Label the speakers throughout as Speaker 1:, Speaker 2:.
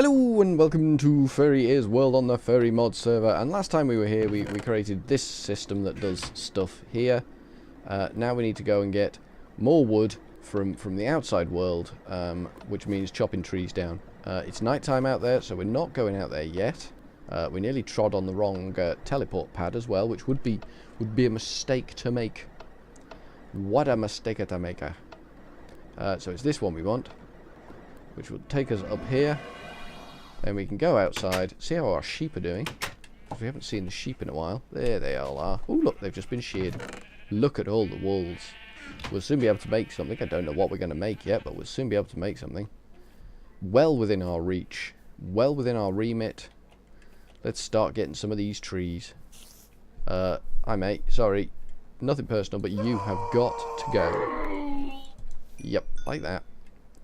Speaker 1: Hello and welcome to FurryEarsworld on the FurryMods server. And last time we were here, we created this system that does stuff here. Now we need to go and get more wood from the outside world, which means chopping trees down. It's nighttime out there, so we're not going out there yet. We nearly trod on the wrong teleport pad as well, which would be a mistake to make. What a mistake to make. So it's this one we want, which will take us up here. Then we can go outside, see how our sheep are doing. We haven't seen the sheep in a while. There they all are. Oh, look, they've just been sheared. Look at all the wolves. We'll soon be able to make something. I don't know what we're going to make yet, but we'll soon be able to make something. Well within our reach. Well within our remit. Let's start getting some of these trees. Hi, mate. Sorry. Nothing personal, but you have got to go. Yep, like that.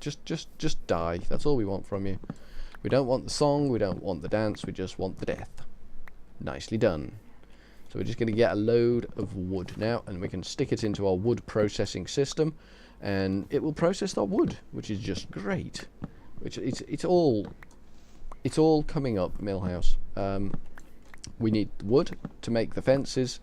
Speaker 1: Just die. That's all we want from you. We don't want the song, we don't want the dance, we just want the death. Nicely done. So we're just going to get a load of wood now, and we can stick it into our wood processing system, and it will process our wood, which is just great. It's all coming up, Millhouse. We need wood to make the fences,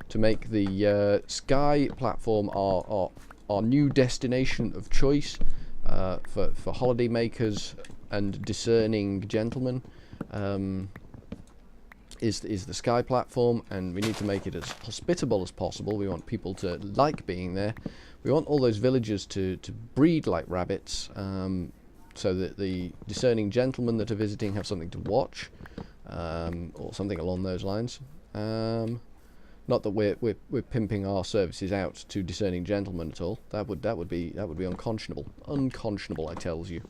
Speaker 1: to make the sky platform our new destination of choice for holiday makers and discerning gentlemen, is the sky platform, and we need to make it as hospitable as possible. We want people to like being there. We want all those villagers to breed like rabbits, so that the discerning gentlemen that are visiting have something to watch, or something along those lines. Not that we're pimping our services out to discerning gentlemen at all. That would be unconscionable. Unconscionable, I tells you.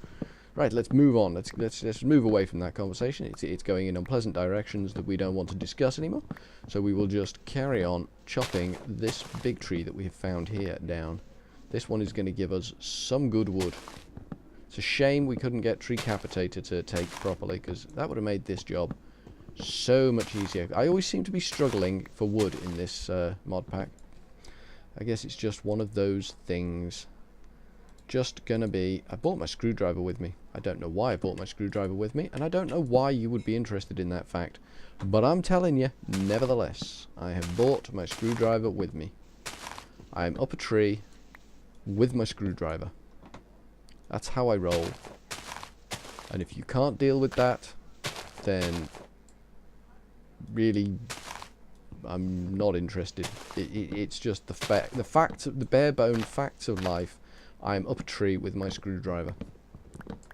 Speaker 1: Right, let's move on. Let's move away from that conversation. It's going in unpleasant directions that we don't want to discuss anymore. So we will just carry on chopping this big tree that we have found here down. This one is going to give us some good wood. It's a shame we couldn't get Tree Capitator to take properly, because that would have made this job so much easier. I always seem to be struggling for wood in this mod pack. I guess it's just one of those things. Just gonna be... I brought my screwdriver with me. I don't know why I brought my screwdriver with me, and I don't know why you would be interested in that fact. But I'm telling you, nevertheless, I have brought my screwdriver with me. I am up a tree with my screwdriver. That's how I roll. And if you can't deal with that, then really, I'm not interested. It's just the bare bone facts of life. I'm up a tree with my screwdriver.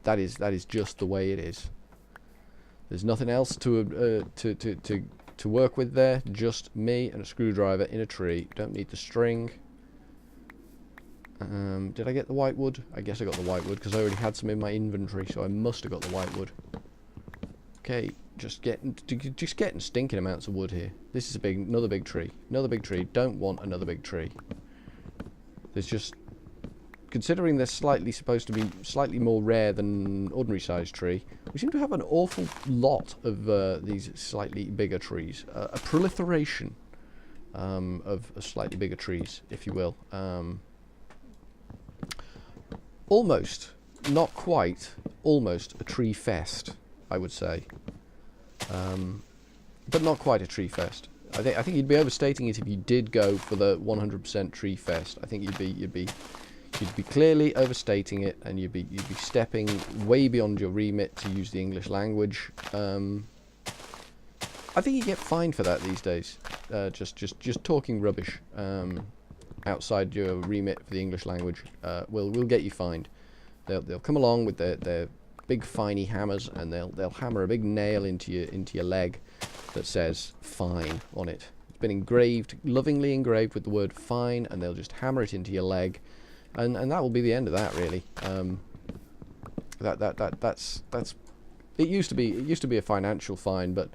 Speaker 1: That is just the way it is. There's nothing else to work with there. Just me and a screwdriver in a tree. Don't need the string. Did I get the white wood? I guess I got the white wood because I already had some in my inventory, so I must have got the white wood. Okay, just getting stinking amounts of wood here. This is another big tree. Another big tree. Don't want another big tree. There's just... Considering they're supposed to be slightly more rare than ordinary sized tree, we seem to have an awful lot of these slightly bigger trees. A proliferation of slightly bigger trees, if you will. Almost, not quite, almost a tree fest, I would say. But not quite a tree fest. I think you'd be overstating it if you did go for the 100% tree fest. I think you'd be clearly overstating it, and you'd be stepping way beyond your remit, to use the English language. I think you get fined for that these days. Just talking rubbish outside your remit for the English language will get you fined. They'll come along with their big finey hammers, and they'll hammer a big nail into your leg that says "fine" on it. It's been engraved, lovingly engraved with the word "fine," and they'll just hammer it into your leg. And that will be the end of that, really. That's it used to be a financial fine, but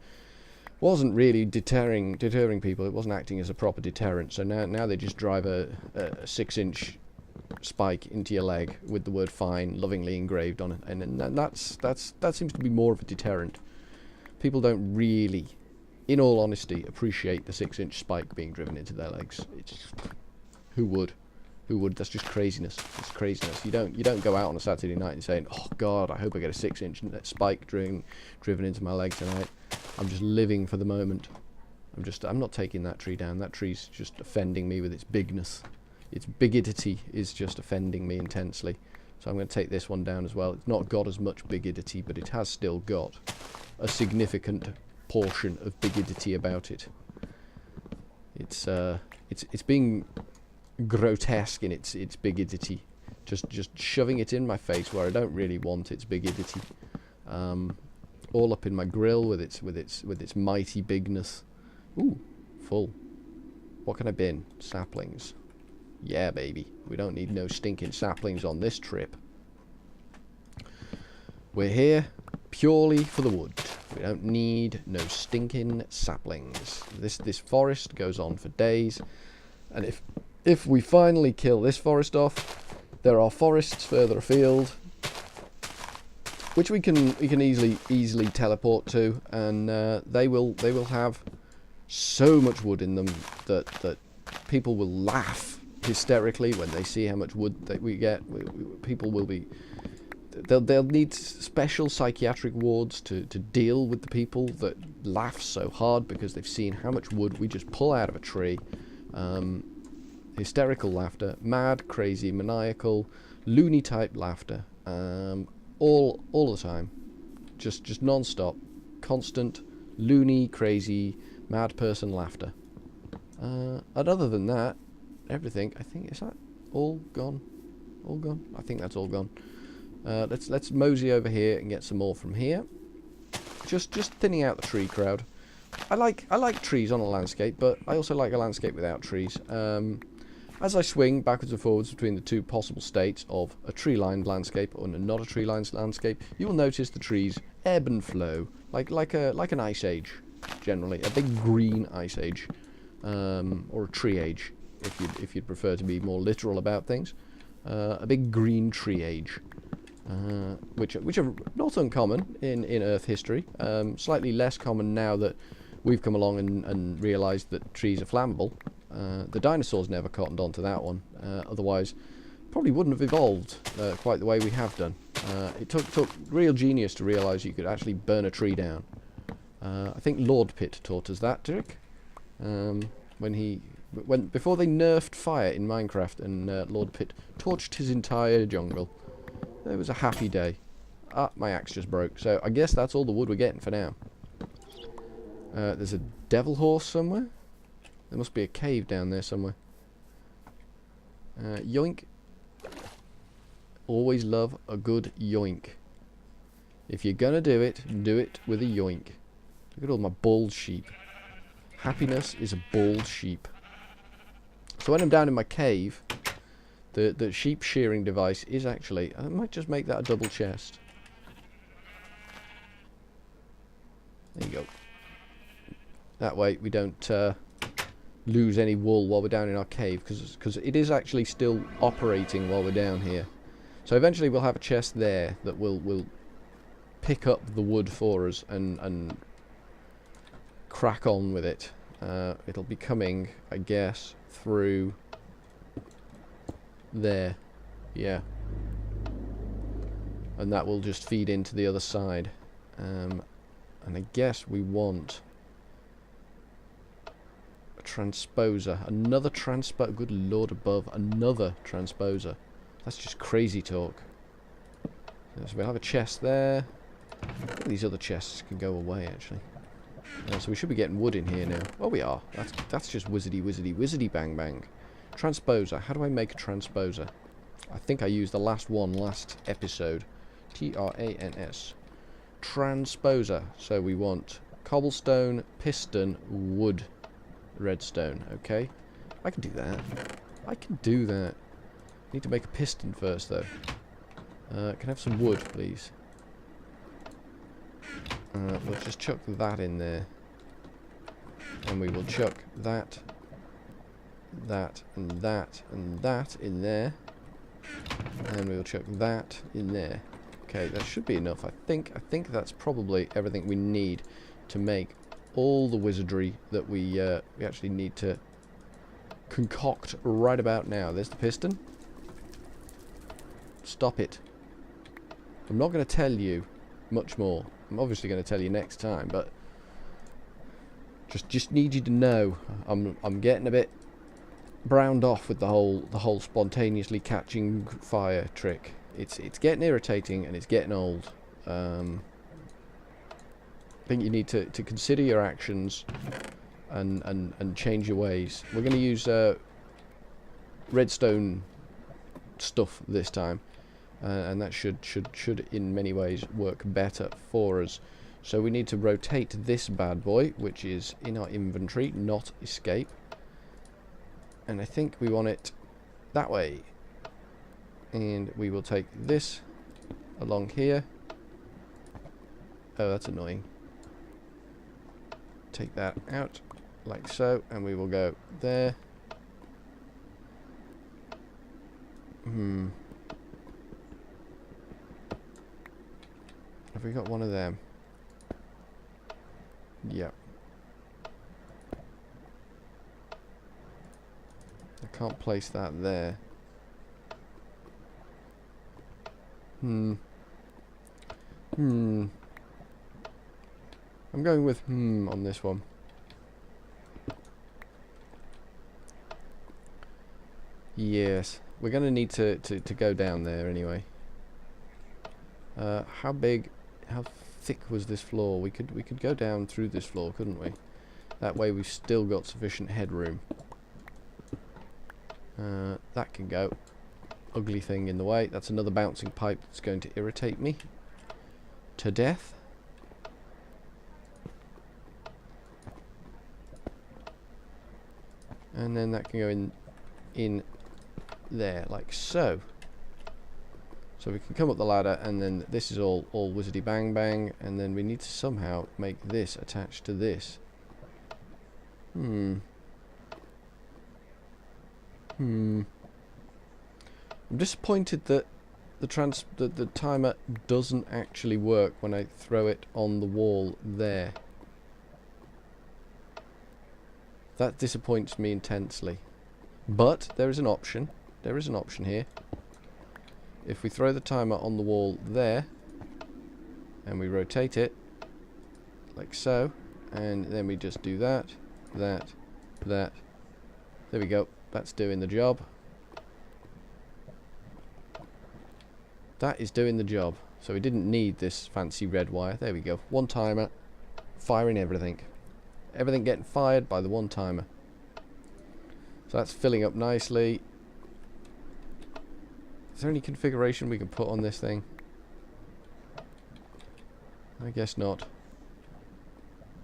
Speaker 1: wasn't really deterring people. It wasn't acting as a proper deterrent. So now they just drive a 6-inch spike into your leg with the word "fine" lovingly engraved on it, and that seems to be more of a deterrent. People don't really, in all honesty, appreciate the 6-inch spike being driven into their legs. Who would? Who would? That's just craziness. It's craziness. You don't go out on a Saturday night and saying, "Oh God, I hope I get a 6-inch spike driven into my leg tonight." I'm just living for the moment. I'm not taking that tree down. That tree's just offending me with its bigness. Its bigidity is just offending me intensely. So I'm going to take this one down as well. It's not got as much bigidity, but it has still got a significant portion of bigidity about it. It's being grotesque in its bigidity, just shoving it in my face where I don't really want its bigidity, all up in my grill with its mighty bigness. Ooh, full. What can I bin? Saplings. Yeah, baby. We don't need no stinking saplings on this trip. We're here purely for the wood. We don't need no stinking saplings. This forest goes on for days, and if we finally kill this forest off, there are forests further afield which we can easily teleport to, and they will have so much wood in them that people will laugh hysterically when they see how much wood that we get. People will be they'll need special psychiatric wards to deal with the people that laugh so hard because they've seen how much wood we just pull out of a tree. Hysterical laughter, mad, crazy, maniacal, loony type laughter, all the time, just non-stop, constant, loony, crazy, mad person laughter. And other than that, everything, I think, is that all gone? All gone? I think that's all gone. Let's mosey over here and get some more from here. Just thinning out the tree crowd. I like trees on a landscape, but I also like a landscape without trees. As I swing backwards and forwards between the two possible states of a tree-lined landscape or not a tree-lined landscape, you will notice the trees ebb and flow like an ice age, generally a big green ice age, or a tree age, if you'd prefer to be more literal about things. A big green tree age, which are not uncommon in Earth history. Slightly less common now that we've come along and realised that trees are flammable. The dinosaurs never cottoned on to that one. Otherwise, probably wouldn't have evolved quite the way we have done. It took real genius to realise you could actually burn a tree down. I think Lord Pitt taught us that trick. Before they nerfed fire in Minecraft, and Lord Pitt torched his entire jungle. It was a happy day. Ah, my axe just broke. So I guess that's all the wood we're getting for now. There's a devil horse somewhere. There must be a cave down there somewhere. Yoink. Always love a good yoink. If you're gonna do it with a yoink. Look at all my bald sheep. Happiness is a bald sheep. So when I'm down in my cave, the sheep shearing device is actually... I might just make that a double chest. There you go. That way we don't lose any wool while we're down in our cave, because it is actually still operating while we're down here. So eventually we'll have a chest there that will pick up the wood for us and crack on with it. It'll be coming, I guess, through there. Yeah. And that will just feed into the other side. And I guess we want a transposer. Another good lord above, another transposer. That's just crazy talk. So we'll have a chest there. These other chests can go away, actually. So we should be getting wood in here now. Oh, we are. That's just wizardy bang bang. Transposer. How do I make a transposer? I think I used the last one last episode. Trans. Transposer. So we want cobblestone, piston, wood, redstone. Okay. I can do that. I can do that. Need to make a piston first, though. Can I have some wood, please? We'll just chuck that in there. And we will chuck that, and that, and that in there. And we'll chuck that in there. Okay, that should be enough. I think that's probably everything we need to make all the wizardry that we actually need to concoct right about now. There's the piston. Stop it. I'm not going to tell you much more. I'm obviously going to tell you next time, but just need you to know I'm getting a bit browned off with the whole spontaneously catching fire trick. It's getting irritating and it's getting old. I think you need to consider your actions and change your ways. We're going to use redstone stuff this time, and that should in many ways work better for us. So we need to rotate this bad boy, which is in our inventory, not escape. And I think we want it that way. And we will take this along here. Oh, that's annoying. Take that out like so, and we will go there. Have we got one of them? Yep. I can't place that there. I'm going with on this one. Yes, we're going to need to go down there anyway. How thick was this floor? We could go down through this floor, couldn't we? That way we've still got sufficient headroom. That can go. Ugly thing in the way. That's another bouncing pipe that's going to irritate me to death. And then that can go in there like so. So we can come up the ladder, and then this is all wizardy bang bang, and then we need to somehow make this attached to this. I'm disappointed that the timer doesn't actually work when I throw it on the wall there. That disappoints me intensely. But there is an option. There is an option here. If we throw the timer on the wall there, and we rotate it like so, and then we just do that. There we go. That's doing the job. That is doing the job. So we didn't need this fancy red wire. There we go. One timer, firing everything. Everything getting fired by the one timer. So that's filling up nicely. Is there any configuration we can put on this thing? I guess not.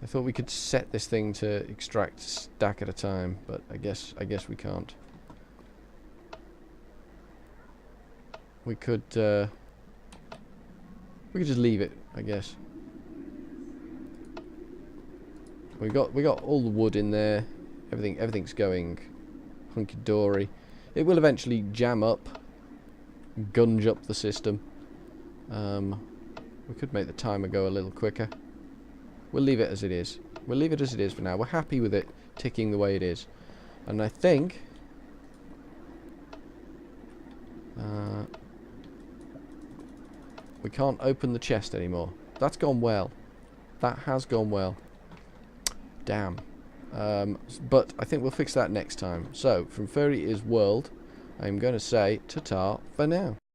Speaker 1: I thought we could set this thing to extract a stack at a time, but I guess we can't. We could just leave it, I guess. We got all the wood in there. Everything's going hunky dory. It will eventually jam up, gunge up the system. We could make the timer go a little quicker. We'll leave it as it is. We'll leave it as it is for now. We're happy with it ticking the way it is. And I think we can't open the chest anymore. That's gone well. That has gone well. Damn. But I think we'll fix that next time. So, from Furry Is World, I'm going to say ta-ta for now.